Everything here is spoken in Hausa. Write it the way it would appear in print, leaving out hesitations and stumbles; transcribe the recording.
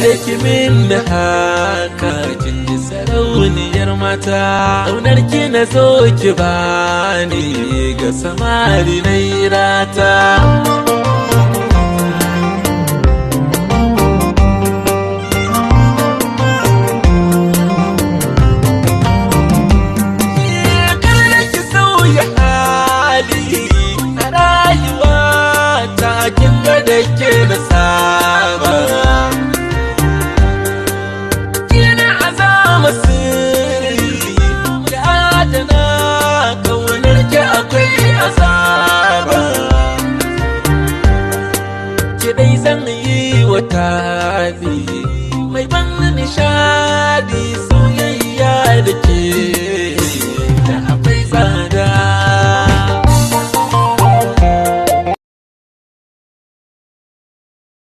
da kimin da haka kin ji sarauniyar mata ƙaunar ki na zo ki bani ga samari na rata. Da ke da saba kina azama sirri ya adana kaunar ki akwai azaba ki dai zan yi wa tabi mai ban nishadi soyayya da ke.